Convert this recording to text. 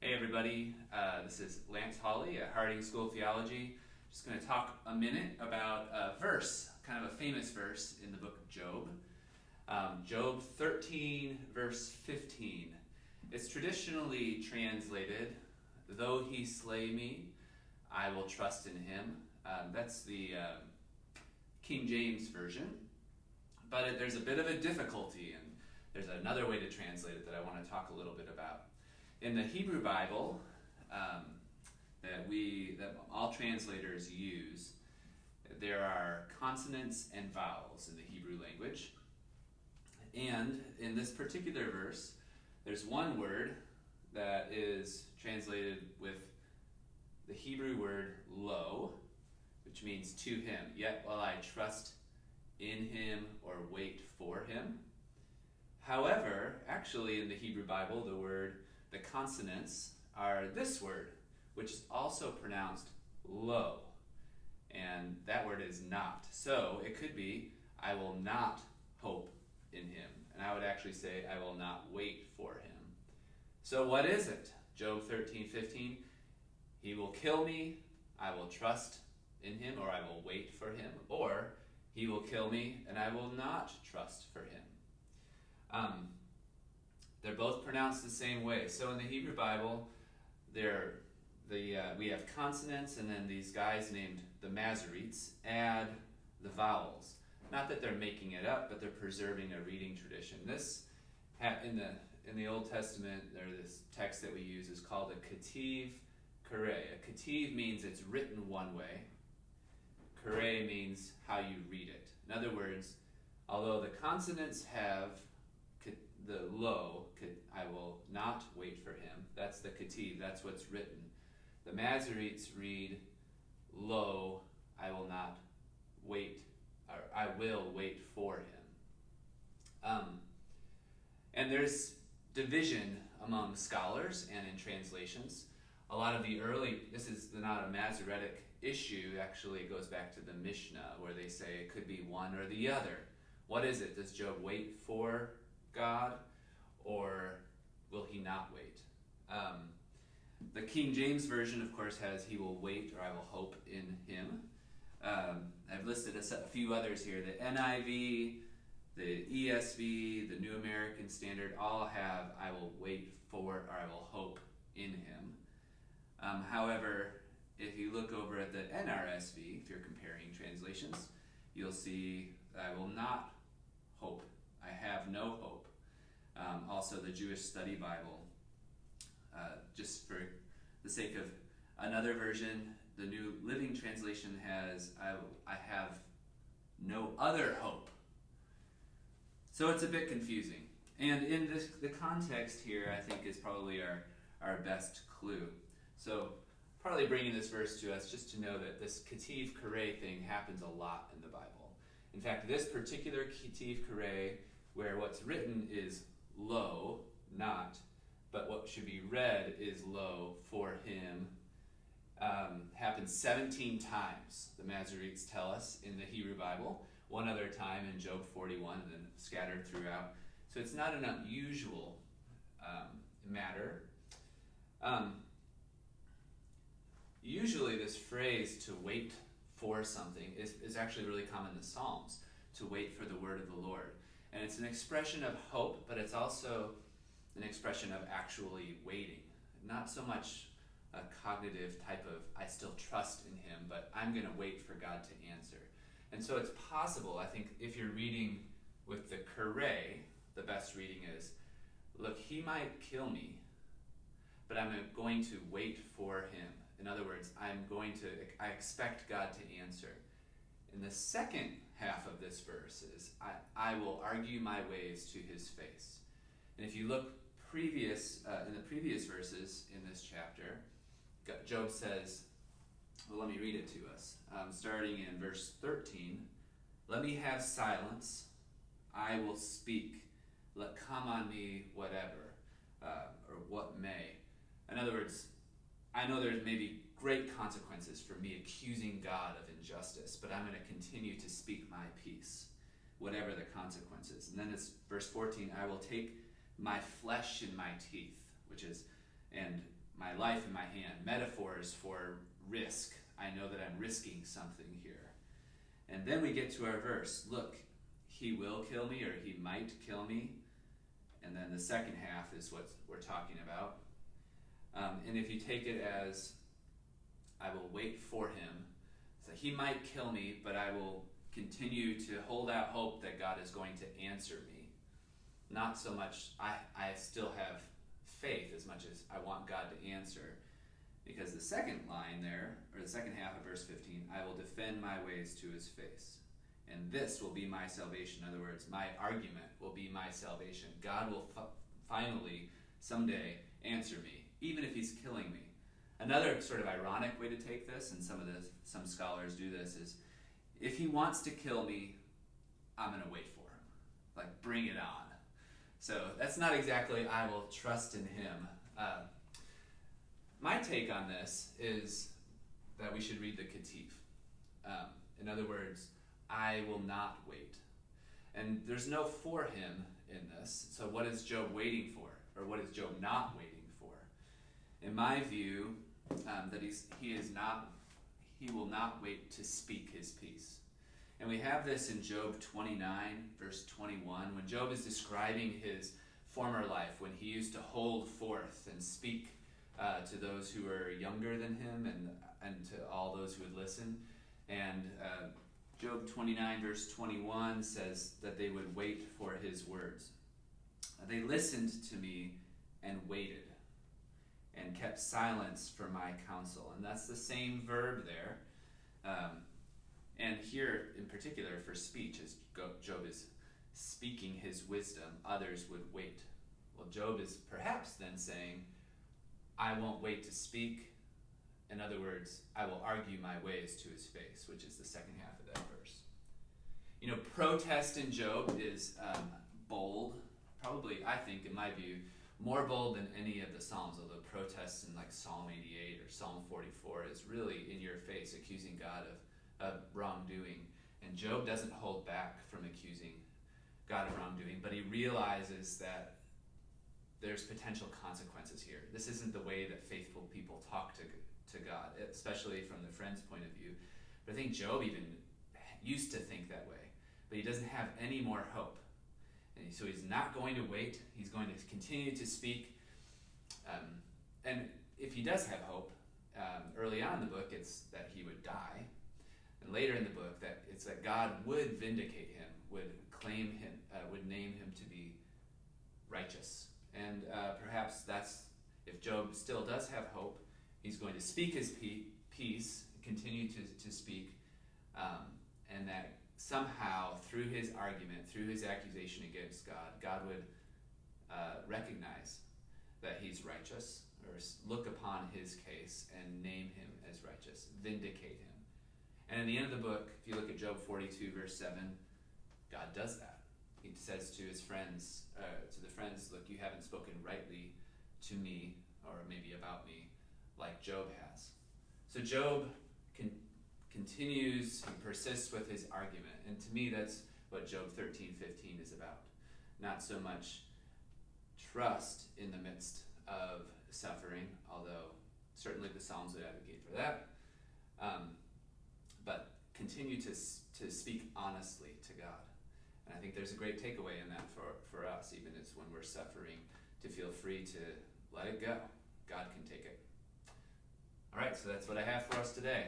Hey everybody, this is Lance Hawley at Harding School of Theology. Just going to talk a minute about a verse, kind of a famous verse in the book of Job. Job 13 verse 15. It's traditionally translated, "Though he slay me, I will trust in him." That's the King James version. But there's a bit of a difficulty, and there's another way to translate it that I want to talk a little bit about. In the Hebrew Bible that all translators use, there are consonants and vowels in the Hebrew language. And in this particular verse, there's one word that is translated with the Hebrew word lo, which means to him. Yet will I trust in him or wait for him. However, actually in the Hebrew Bible, the consonants are this word, which is also pronounced lo. And that word is not. So it could be, I will not hope in him. And I would actually say, I will not wait for him. So what is it? Job 13:15. He will kill me, I will trust in him, or I will wait for him. Or he will kill me, and I will not trust for him. They're both pronounced the same way. So in the Hebrew Bible, we have consonants, and then these guys named the Masoretes add the vowels. Not that they're making it up, but they're preserving a reading tradition. This, in the Old Testament, this text that we use is called a Ketiv Kareh. A Ketiv means it's written one way. Kareh means how you read it. In other words, although the consonants have the lo, I will not wait for him. That's the Ketiv, that's what's written. The Masoretes read lo, I will not wait, or I will wait for him. And there's division among scholars and in translations. A lot of the this is not a Masoretic issue, actually it goes back to the Mishnah, where they say it could be one or the other. What is it? Does Job wait for God, or will he not wait? The King James Version, of course, has he will wait, or I will hope in him. I've listed a few others here. The NIV, the ESV, the New American Standard, all have I will wait for, or I will hope in him. However, if you look over at the NRSV, if you're comparing translations, you'll see I will not hope. I have no hope. Also, the Jewish Study Bible, just for the sake of another version, the New Living Translation has I have no other hope. So it's a bit confusing. And in the context here, I think, is probably our best clue. So partly bringing this verse to us just to know that this Ketiv Kareh thing happens a lot in the Bible. In fact, this particular Ketiv Kareh, where what's written is lo, not, but what should be read is lo for him, happens 17 times, the Masoretes tell us, in the Hebrew Bible. One other time in Job 41, and then scattered throughout. So it's not an unusual matter. Usually this phrase, to wait for something, is actually really common in the Psalms, to wait for the word of the Lord. And it's an expression of hope, but it's also an expression of actually waiting. Not so much a cognitive type of, I still trust in him, but I'm going to wait for God to answer. And so it's possible, I think, if you're reading with the Kareh, the best reading is, look, he might kill me, but I'm going to wait for him. In other words, I expect God to answer. In the second half of this verse is, I will argue my ways to his face. And if you look in the previous verses in this chapter, Job says, well, let me read it to us. Starting in verse 13, let me have silence, I will speak, let come on me whatever, or what may. In other words, I know there's maybe great consequences for me accusing God of injustice, but I'm going to continue to speak my peace, whatever the consequences. And then it's verse 14, I will take my flesh in my teeth, which is, and my life in my hand, metaphors for risk. I know that I'm risking something here. And then we get to our verse. Look, he will kill me, or he might kill me. And then the second half is what we're talking about. And if you take it as, I will wait for him, so he might kill me, but I will continue to hold out hope that God is going to answer me. Not so much, I still have faith as much as I want God to answer. Because the second line there, or the second half of verse 15, I will defend my ways to his face. And this will be my salvation. In other words, my argument will be my salvation. God will finally, someday, answer me, even if he's killing me. Another sort of ironic way to take this, and some scholars do this, is if he wants to kill me, I'm going to wait for him. Like, bring it on. So that's not exactly I will trust in him. My take on this is that we should read the Ketif. In other words, I will not wait. And there's no for him in this. So what is Job waiting for? Or what is Job not waiting for? In my view, that he will not wait to speak his peace. And we have this in Job 29, verse 21, when Job is describing his former life, when he used to hold forth and speak to those who were younger than him and to all those who would listen. And Job 29, verse 21 says that they would wait for his words. They listened to me and waited and kept silence for my counsel. And that's the same verb there. And here, in particular, for speech, as Job is speaking his wisdom, others would wait. Well, Job is perhaps then saying, I won't wait to speak. In other words, I will argue my ways to his face, which is the second half of that verse. You know, protest in Job is bold, probably, I think, in my view, more bold than any of the Psalms, although protests in like Psalm 88 or Psalm 44 is really in your face, accusing God of wrongdoing. And Job doesn't hold back from accusing God of wrongdoing, but he realizes that there's potential consequences here. This isn't the way that faithful people talk to God, especially from the friend's point of view. But I think Job even used to think that way, but he doesn't have any more hope. And so he's not going to wait. He's going to continue to speak. And if he does have hope, early on in the book, it's that he would die. And later in the book, that it's that God would vindicate him, would claim him, would name him to be righteous. And perhaps that's, if Job still does have hope, he's going to speak his peace, continue to speak, and that somehow through his argument, through his accusation against God, God would recognize that he's righteous, or look upon his case and name him as righteous, vindicate him. And in the end of the book, if you look at Job 42, verse 7, God does that. He says to his friends, to the friends, look, you haven't spoken rightly to me, or maybe about me, like Job has. So Job continues and persists with his argument. And to me, that's what Job 13:15 is about. Not so much trust in the midst of suffering, although certainly the Psalms would advocate for that, but continue to speak honestly to God. And I think there's a great takeaway in that for us, even as when we're suffering, to feel free to let it go. God can take it. All right, so that's what I have for us today.